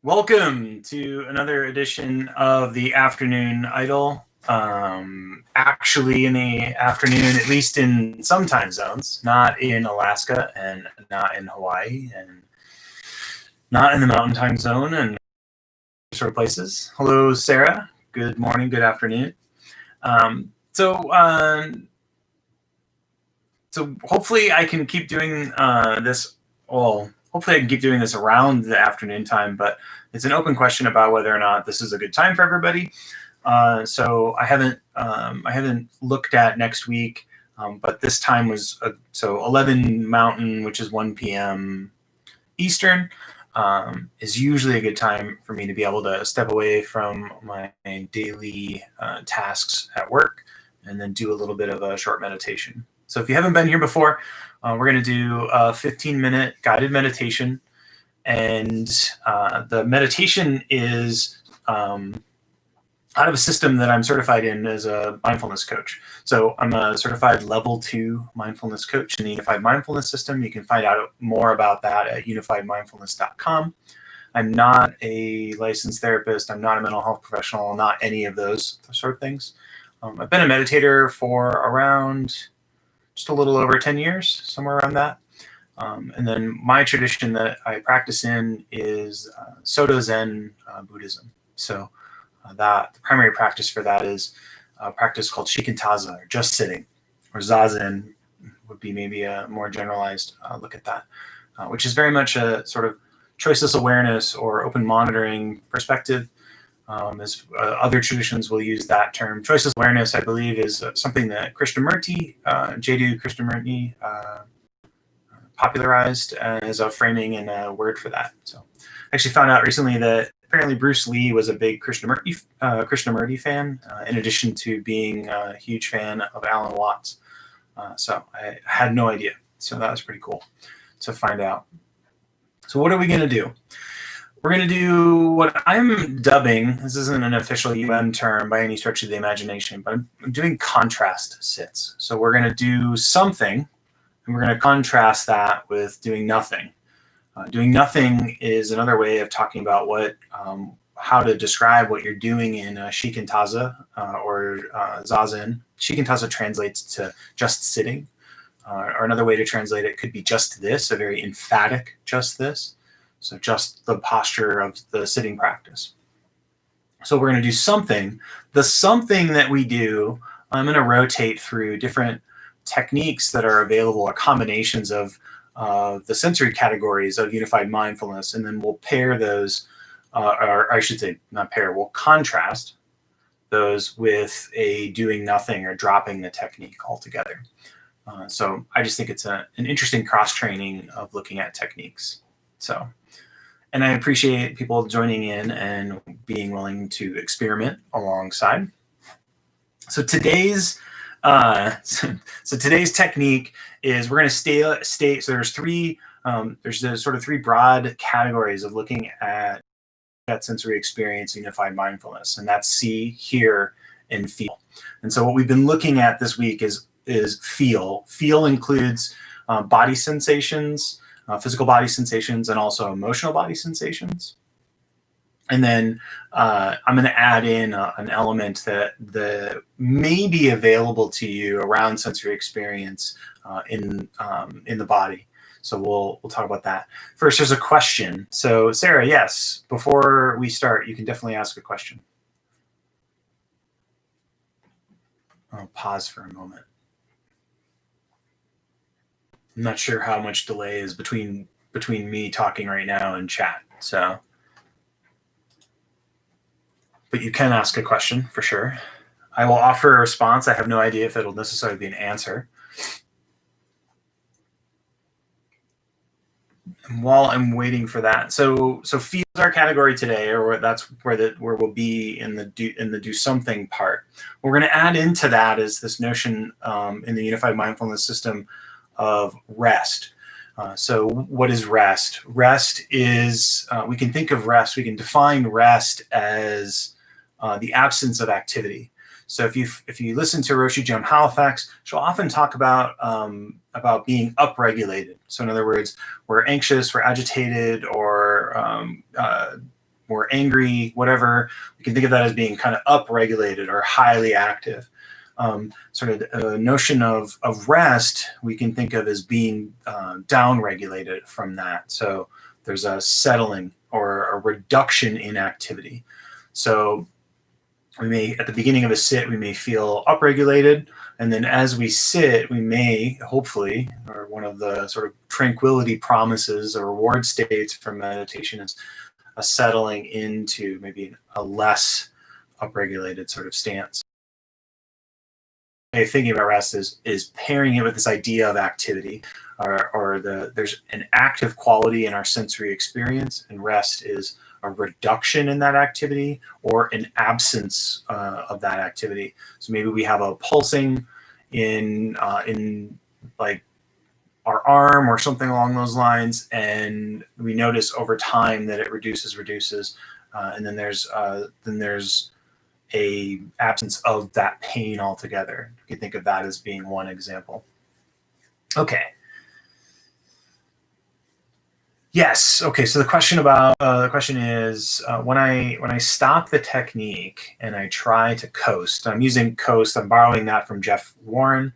Welcome to another edition of the Afternoon Idol. Actually, in the afternoon, at least in some time zones, not in Alaska and not in Hawaii and not in the Mountain Time Zone and sort of places. Hello, Sarah. Good morning. Good afternoon. So hopefully I can keep doing this. Well, hopefully I can keep doing this around the afternoon time, but it's an open question about whether or not this is a good time for everybody. So I haven't looked at next week, but this time was so 11 Mountain, which is 1 p.m. Eastern, is usually a good time for me to be able to step away from my daily tasks at work and then do a little bit of a short meditation. So if you haven't been here before, we're going to do a 15-minute guided meditation. And the meditation is out of a system that I'm certified in as a mindfulness coach. So I'm a certified level 2 mindfulness coach in the Unified Mindfulness System. You can find out more about that at unifiedmindfulness.com. I'm not a licensed therapist. I'm not a mental health professional, not any of those sort of things. I've been a meditator for around just a little over 10 years, somewhere around that. And then my tradition that I practice in is Soto Zen Buddhism. So the primary practice for that is a practice called Shikantaza, or just sitting, or Zazen would be maybe a more generalized look at that, which is very much a sort of choiceless awareness or open monitoring perspective. As other traditions will use that term. Choiceless awareness, I believe, is something that Krishnamurti, Jiddu Krishnamurti, popularized as a framing and a word for that. So I actually found out recently that apparently Bruce Lee was a big Krishnamurti fan, in addition to being a huge fan of Alan Watts. So I had no idea. So that was pretty cool to find out. So what are we going to do? We're going to do what I'm dubbing, this isn't an official UN term by any stretch of the imagination, but I'm doing contrast sits. So we're going to do something, and we're going to contrast that with doing nothing. Doing nothing is another way of talking about how to describe what you're doing in Shikantaza or Zazen. Shikantaza translates to just sitting, or another way to translate it could be just this, a very emphatic just this. So just the posture of the sitting practice. So we're going to do something. The something that we do, I'm going to rotate through different techniques that are available, or combinations of the sensory categories of unified mindfulness, and then we'll pair those, or I should say not pair, we'll contrast those with a doing nothing or dropping the technique altogether. So I just think it's an interesting cross-training of looking at techniques. So, and I appreciate people joining in and being willing to experiment alongside. So today's technique is we're going to stay. So there's there's sort of three broad categories of looking at that sensory experience, unified mindfulness, and that's see, hear, and feel. And so what we've been looking at this week is feel. Feel includes body sensations, physical body sensations, and also emotional body sensations. And then I'm going to add in an element that may be available to you around sensory experience in the body. So we'll talk about that. First, there's a question. So Sarah, yes, before we start, you can definitely ask a question. I'll pause for a moment. I'm not sure how much delay is between me talking right now and chat. So, but you can ask a question for sure. I will offer a response. I have no idea if it'll necessarily be an answer. And while I'm waiting for that, so feel is our category today, or that's where we'll be in the do something part. What we're going to add into that is this notion in the Unified Mindfulness System of rest. So what is rest? Rest is, we can think of rest, we can define rest as the absence of activity. So if you listen to Roshi Joan Halifax, she'll often talk about being upregulated. So in other words, we're anxious, we're agitated, or we're angry, whatever, we can think of that as being kind of upregulated or highly active. Sort of a notion of rest we can think of as being downregulated from that. So there's a settling or a reduction in activity. So we may, at the beginning of a sit, we may feel upregulated. And then as we sit, we may, hopefully, or one of the sort of tranquility promises or reward states from meditation is a settling into maybe a less upregulated sort of stance. Thinking about rest is pairing it with this idea of activity, or there's an active quality in our sensory experience, and rest is a reduction in that activity or an absence of that activity. So maybe we have a pulsing in like our arm or something along those lines, and we notice over time that it reduces, and then there's a absence of that pain altogether. You can think of that as being one example. Okay. Yes. Okay. So the question is when I stop the technique and I try to coast. I'm using coast. I'm borrowing that from Jeff Warren.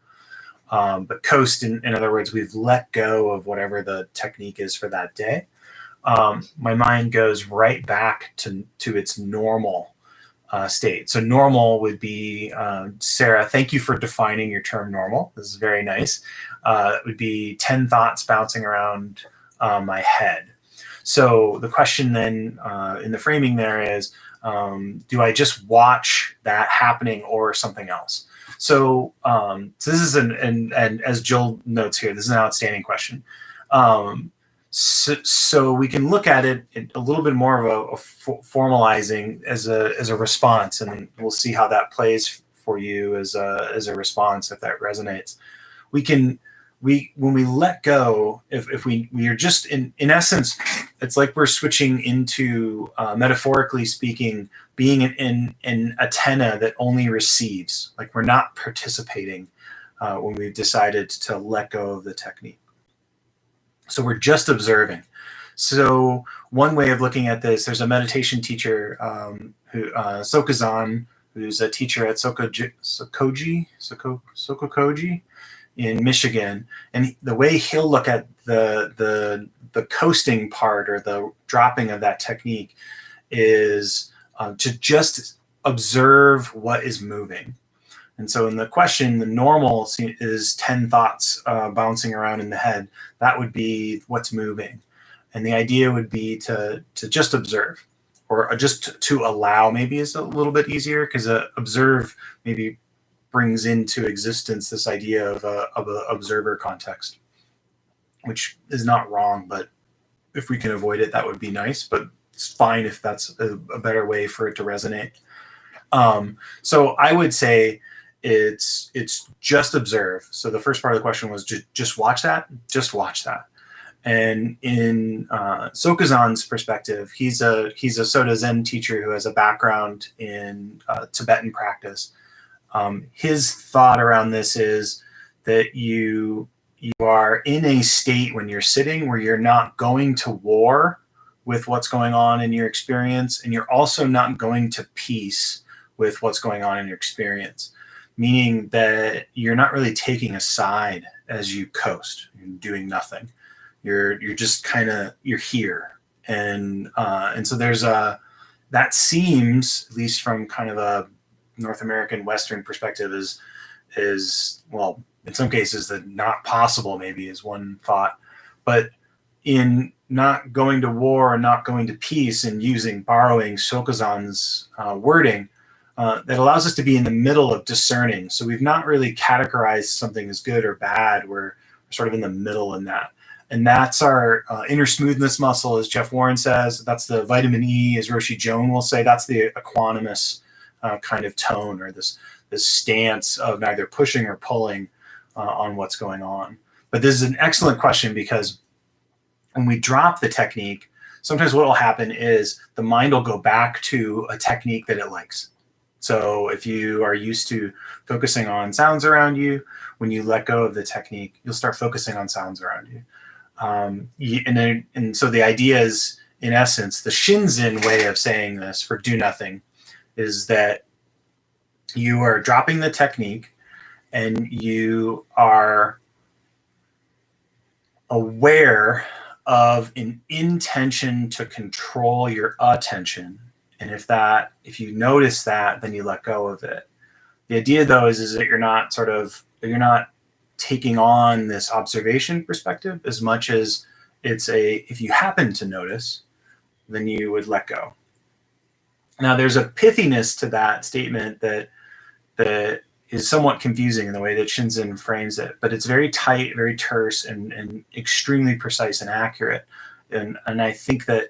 But coast, in other words, we've let go of whatever the technique is for that day. My mind goes right back to its normal state. So normal would be, Sarah, thank you for defining your term normal. This is very nice. It would be 10 thoughts bouncing around my head. So the question then in the framing there is, do I just watch that happening or something else? So, so this is and as Jill notes here, this is an outstanding question. So we can look at it a little bit more of a formalizing as a response, and we'll see how that plays for you as a response if that resonates. When we let go, if we are just in essence, it's like we're switching into metaphorically speaking, being an antenna that only receives, like we're not participating when we've decided to let go of the technique. So we're just observing. So one way of looking at this, there's a meditation teacher Sokuzan, who's a teacher at Sokokoji in Michigan, and the way he'll look at the coasting part or the dropping of that technique is to just observe what is moving. And so in the question, the normal is 10 thoughts bouncing around in the head. That would be what's moving. And the idea would be to just observe, or just to allow maybe is a little bit easier, because observe maybe brings into existence this idea of an observer context, which is not wrong, but if we can avoid it, that would be nice, but it's fine if that's a better way for it to resonate. So I would say it's just observe. So the first part of the question was just watch that, And in Sokuzan's perspective, he's a Soto Zen teacher who has a background in Tibetan practice. His thought around this is that you are in a state when you're sitting where you're not going to war with what's going on in your experience, and you're also not going to peace with what's going on in your experience, meaning that you're not really taking a side as you coast. You're doing nothing. You're just you're here, and so there's that seems, at least from kind of a North American Western perspective, is well, in some cases that not possible maybe is one thought, but in not going to war and not going to peace and borrowing Sokuzan's wording, that allows us to be in the middle of discerning. So we've not really categorized something as good or bad. We're sort of in the middle in that. And that's our inner smoothness muscle, as Jeff Warren says. That's the vitamin E, as Roshi Joan will say. That's the equanimous kind of tone, or this stance of neither pushing or pulling on what's going on. But this is an excellent question, because when we drop the technique, sometimes what will happen is the mind will go back to a technique that it likes. So if you are used to focusing on sounds around you, when you let go of the technique, you'll start focusing on sounds around you. And so the idea is, in essence, the Shinzen way of saying this for do nothing is that you are dropping the technique and you are aware of an intention to control your attention. And if you notice that, then you let go of it. The idea though is that you're not taking on this observation perspective as much as if you happen to notice, then you would let go. Now there's a pithiness to that statement that is somewhat confusing in the way that Shinzen frames it, but it's very tight, very terse, and extremely precise and accurate. And I think that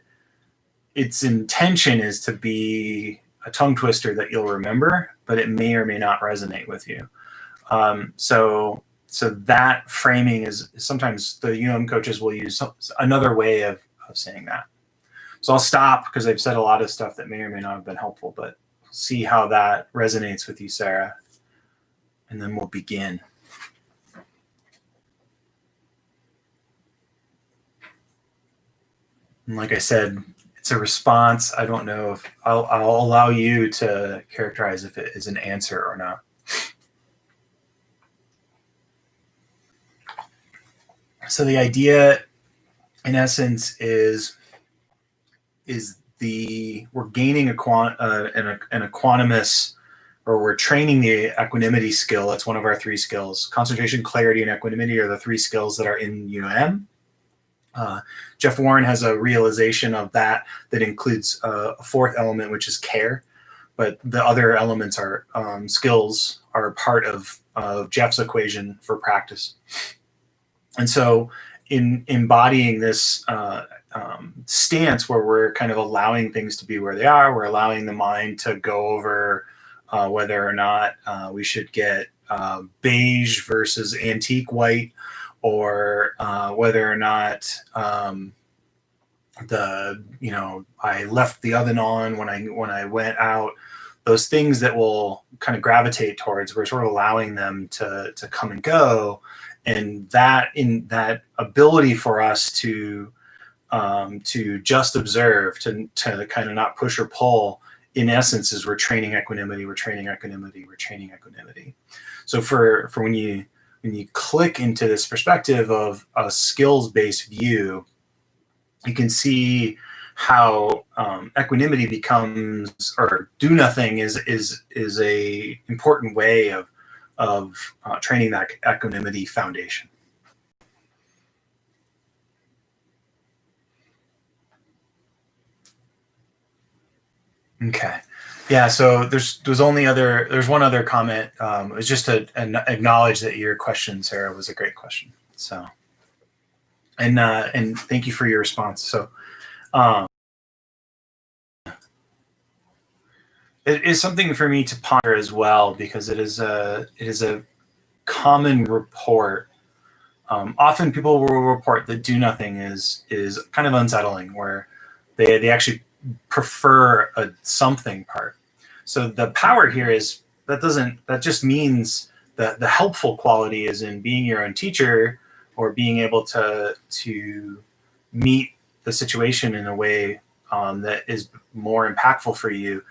its intention is to be a tongue twister that you'll remember, but it may or may not resonate with you. So that framing is sometimes the UM coaches will use another way of saying that. So I'll stop because I've said a lot of stuff that may or may not have been helpful, but see how that resonates with you, Sarah. And then we'll begin. And like I said, it's a response. I don't know if I'll allow you to characterize if it is an answer or not. So the idea, in essence, is we're gaining an equanimous, or we're training the equanimity skill. That's one of our 3 skills. Concentration, clarity, and equanimity are the 3 skills that are in UM. Jeff Warren has a realization of that includes a 4th element, which is care. But the other elements are skills are part of Jeff's equation for practice. And so in embodying this stance where we're kind of allowing things to be where they are, we're allowing the mind to go over whether or not we should get beige versus antique white, or whether or not I left the oven on when I went out. Those things that will kind of gravitate towards, we're sort of allowing them to come and go, and that ability for us to just observe, to kind of not push or pull, in essence, is we're training equanimity. So for when you click into this perspective of a skills-based view, you can see how equanimity becomes, or do nothing is a important way of training that equanimity foundation. Okay. Yeah, so there's one other comment. It was just to acknowledge that your question, Sarah, was a great question. So, and thank you for your response. So, it is something for me to ponder as well, because it is a common report. Often people will report that do nothing is kind of unsettling, where they actually prefer a something part. So the power here is that just means that the helpful quality is in being your own teacher, or being able to meet the situation in a way that is more impactful for you.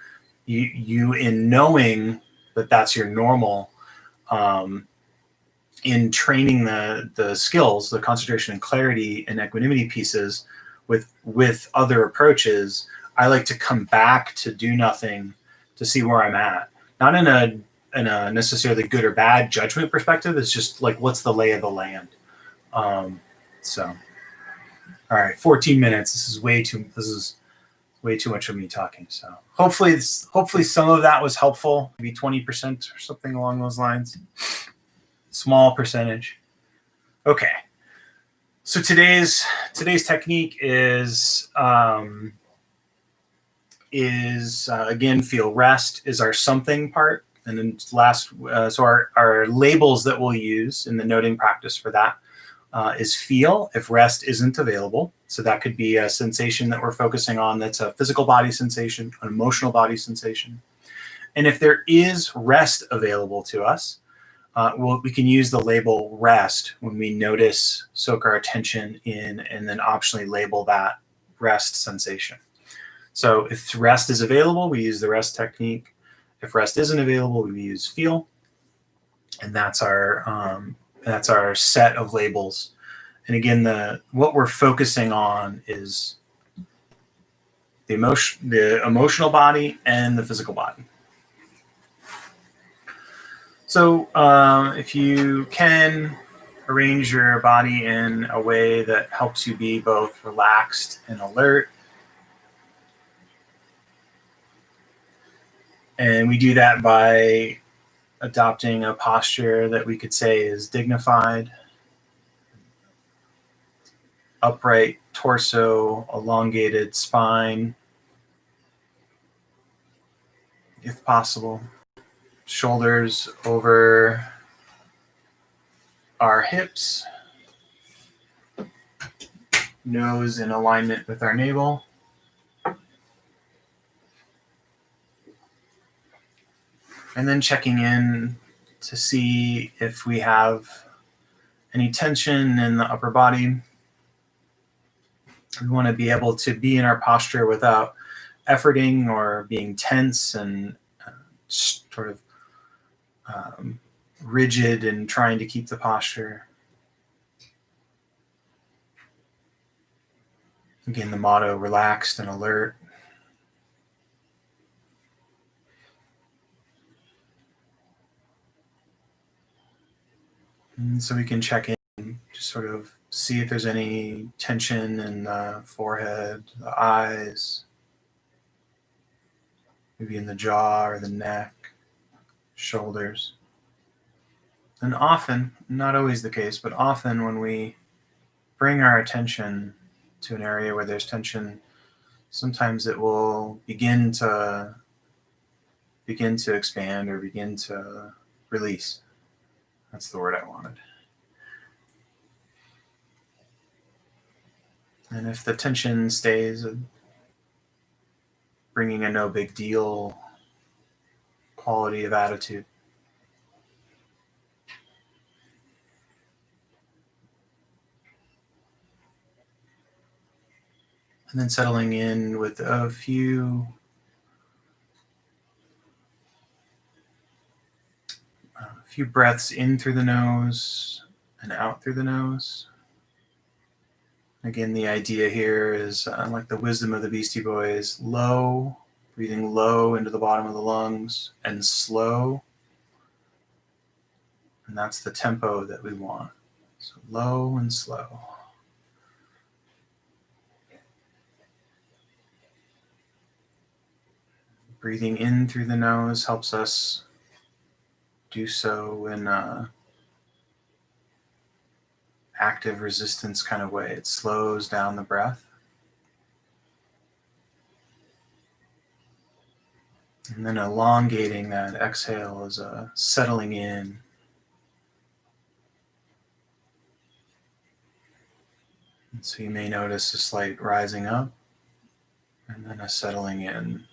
You in knowing that that's your normal, in training the skills, the concentration and clarity and equanimity pieces with other approaches. I like to come back to do nothing to see where I'm at, not in a necessarily good or bad judgment perspective. It's just like, what's the lay of the land? So, all right, 14 minutes. This is way too much of me talking. So hopefully some of that was helpful. Maybe 20% or something along those lines. Small percentage. Okay. So today's technique is again, feel rest is our something part. And then so our labels that we'll use in the noting practice for that is feel, if rest isn't available. So that could be a sensation that we're focusing on that's a physical body sensation, an emotional body sensation. And if there is rest available to us, we can use the label rest when we notice, soak our attention in, and then optionally label that rest sensation. So if rest is available, we use the rest technique. If rest isn't available, we use feel, and that's our set of labels. And again, what we're focusing on is the emotional body and the physical body. So if you can arrange your body in a way that helps you be both relaxed and alert. And we do that by adopting a posture that we could say is dignified, upright torso, elongated spine, if possible. Shoulders over our hips, nose in alignment with our navel. And then checking in to see if we have any tension in the upper body. We want to be able to be in our posture without efforting or being tense and sort of rigid and trying to keep the posture. Again, the motto, relaxed and alert. And so we can check in, just sort of see if there's any tension in the forehead, the eyes, maybe in the jaw or the neck, shoulders. And often, not always the case, but often when we bring our attention to an area where there's tension, sometimes it will begin to expand or begin to release. That's the word I wanted. And if the tension stays, bringing a no big deal quality of attitude. And then settling in with a few breaths in through the nose and out through the nose. Again, the idea here is like the wisdom of the Beastie Boys, low, breathing low into the bottom of the lungs and slow. And that's the tempo that we want. So low and slow. Breathing in through the nose helps us do so in an active resistance kind of way. It slows down the breath. And then elongating that exhale is a settling in. And so you may notice a slight rising up and then a settling in.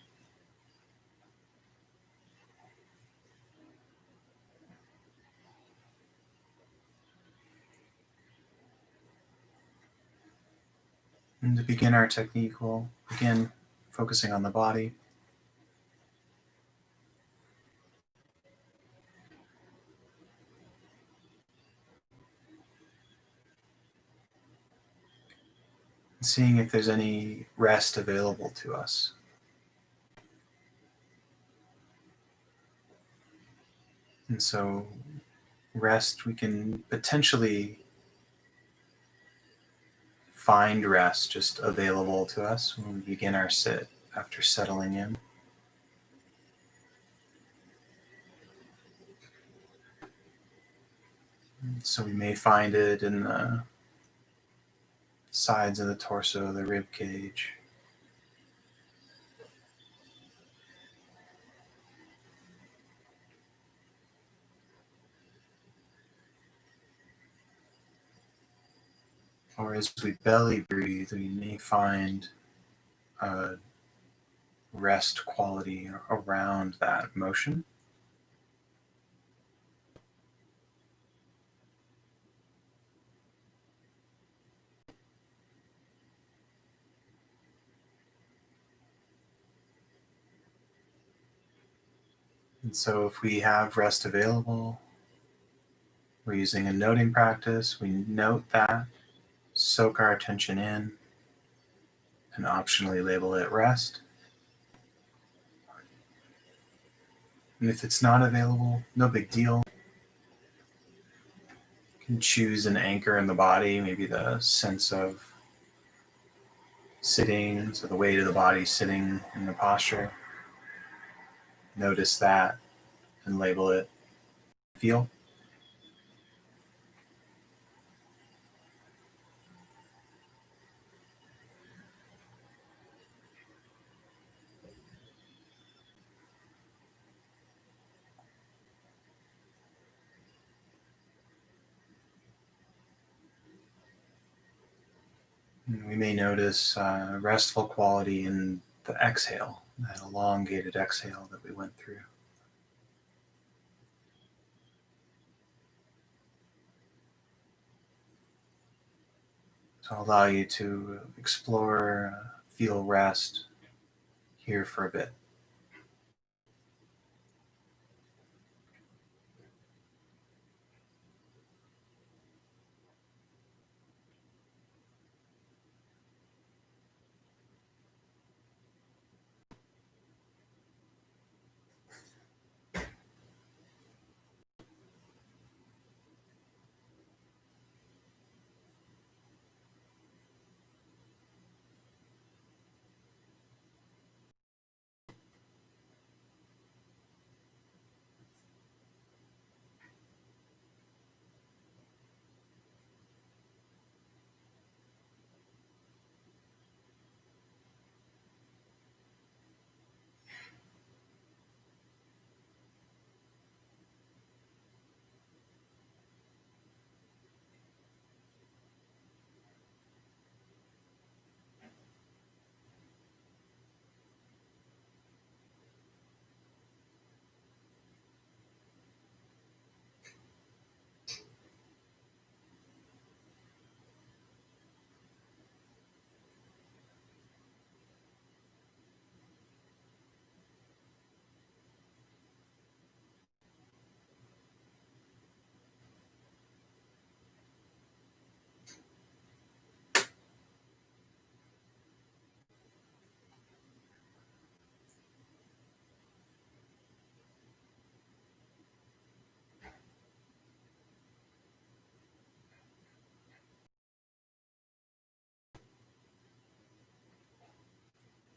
And to begin our technique, we'll begin focusing on the body. And seeing if there's any rest available to us. And so rest, we can potentially find rest just available to us when we begin our sit after settling in. So we may find it in the sides of the torso, the rib cage. Or as we belly breathe, we may find a rest quality around that motion. And so if we have rest available, we're using a noting practice, we note that, soak our attention in, and optionally label it rest. And if it's not available, no big deal. You can choose an anchor in the body, maybe the sense of sitting, so the weight of the body sitting in the posture. Notice that and label it feel. And we may notice restful quality in the exhale, that elongated exhale that we went through. So I'll allow you to explore, feel rest here for a bit.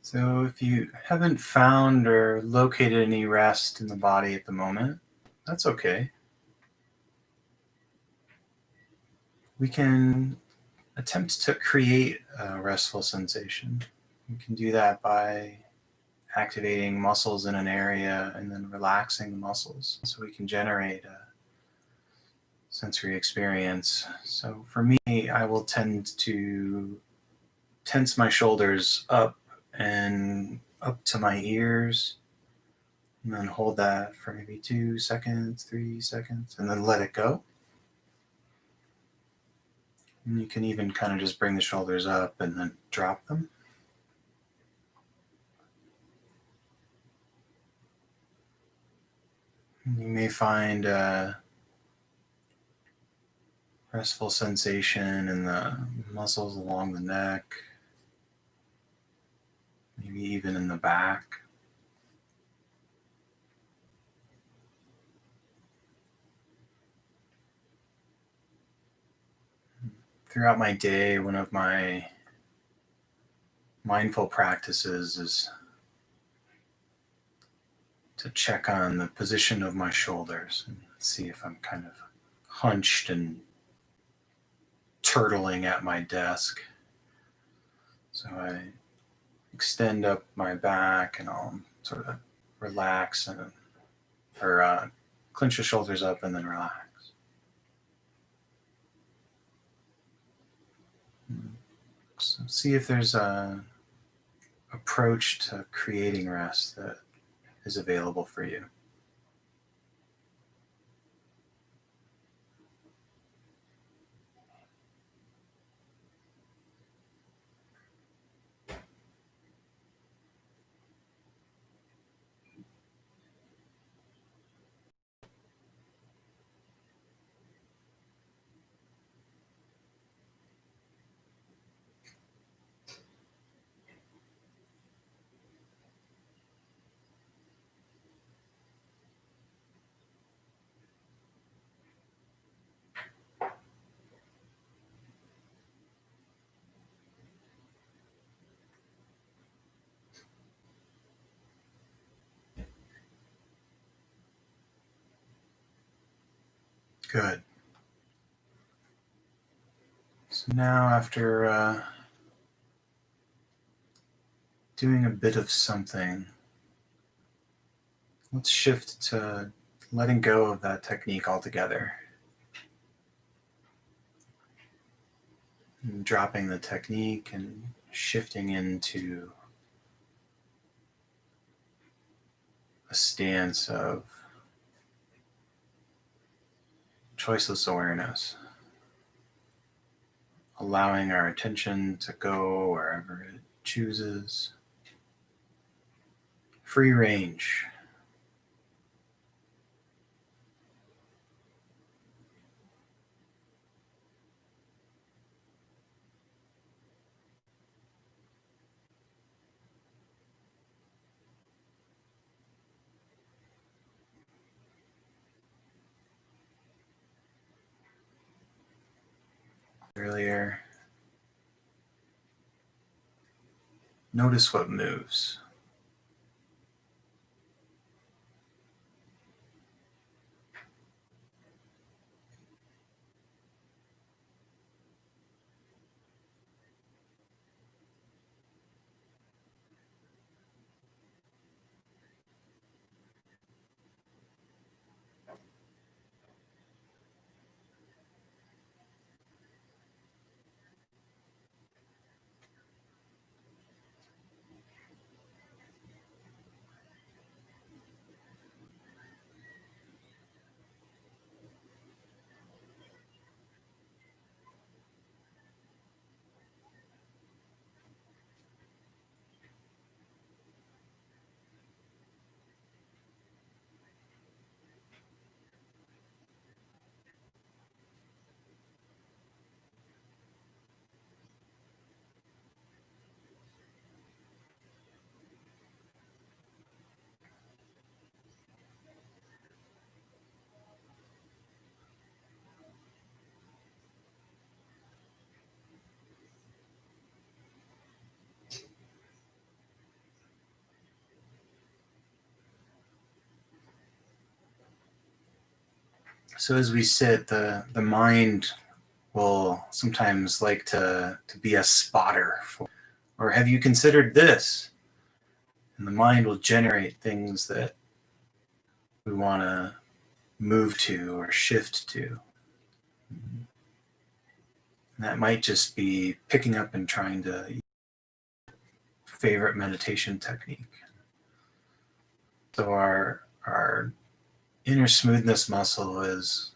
So if you haven't found or located any rest in the body at the moment, that's okay. We can attempt to create a restful sensation. We can do that by activating muscles in an area and then relaxing the muscles so we can generate a sensory experience. So for me, I will tend to tense my shoulders up and up to my ears, and then hold that for maybe 2 seconds, 3 seconds, and then let it go. And you can even kind of just bring the shoulders up and then drop them. And you may find a restful sensation in the muscles along the neck, maybe even in the back. Throughout my day, one of my mindful practices is to check on the position of my shoulders and see if I'm kind of hunched and turtling at my desk. So I extend up my back and I'll sort of relax or clench the shoulders up and then relax. So see if there's a approach to creating rest that is available for you. Good. So now after doing a bit of something, let's shift to letting go of that technique altogether. And dropping the technique and shifting into a stance of choiceless awareness, allowing our attention to go wherever it chooses. Free range. Earlier, notice what moves. So as we sit, the mind will sometimes like to be a spotter for, or have you considered this? And the mind will generate things that we want to move to or shift to. And that might just be picking up and trying to favorite meditation technique. So our inner smoothness muscle is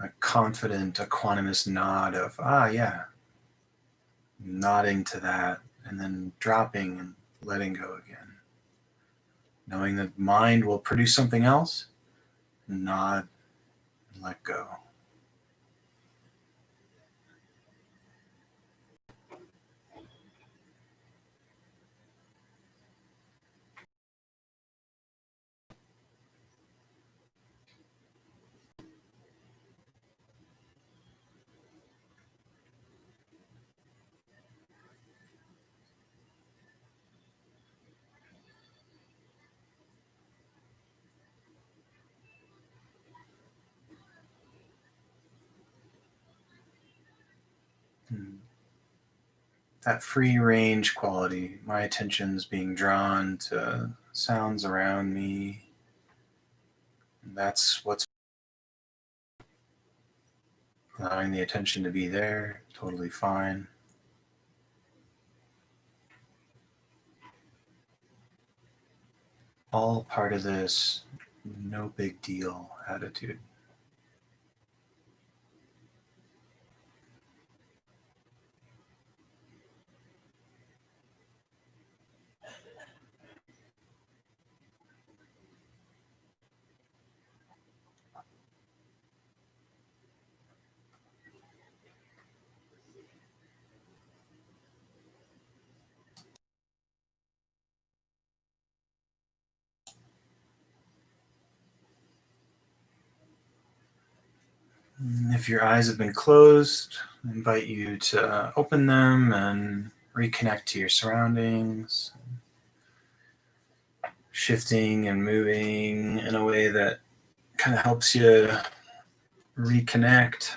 a confident, equanimous nod of, yeah, nodding to that, and then dropping and letting go again. Knowing that mind will produce something else, nod and let go. That free range quality, my attention's being drawn to sounds around me. And that's what's allowing the attention to be there, totally fine. All part of this no big deal attitude. If your eyes have been closed, I invite you to open them and reconnect to your surroundings, shifting and moving in a way that kind of helps you reconnect.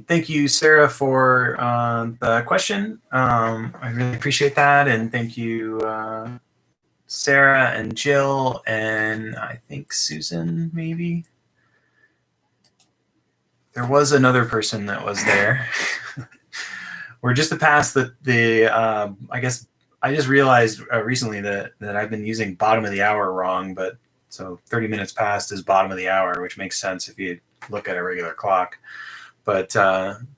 Thank you, Sarah, for the question. I really appreciate that. And thank you, Sarah and Jill, and I think Susan, maybe. There was another person that was there. We're just to pass the I guess I just realized recently that I've been using bottom of the hour wrong, but so 30 minutes past is bottom of the hour, which makes sense if you look at a regular clock. But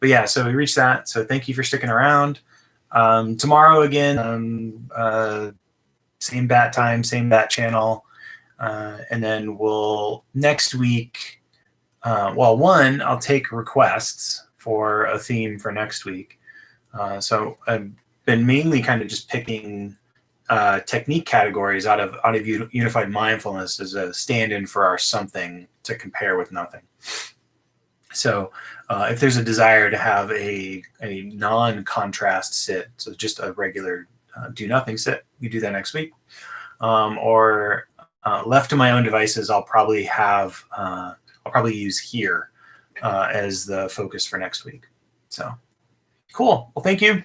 yeah, so we reached that. So thank you for sticking around. Tomorrow again, same bat time, same bat channel, and then we'll next week. Well, one, I'll take requests for a theme for next week. So I've been mainly kind of just picking technique categories out of Unified Mindfulness as a stand-in for our something to compare with nothing. So if there's a desire to have a non-contrast sit, so just a regular do nothing sit, we do that next week. Or left to my own devices, I'll probably use here as the focus for next week. So cool. Well, thank you.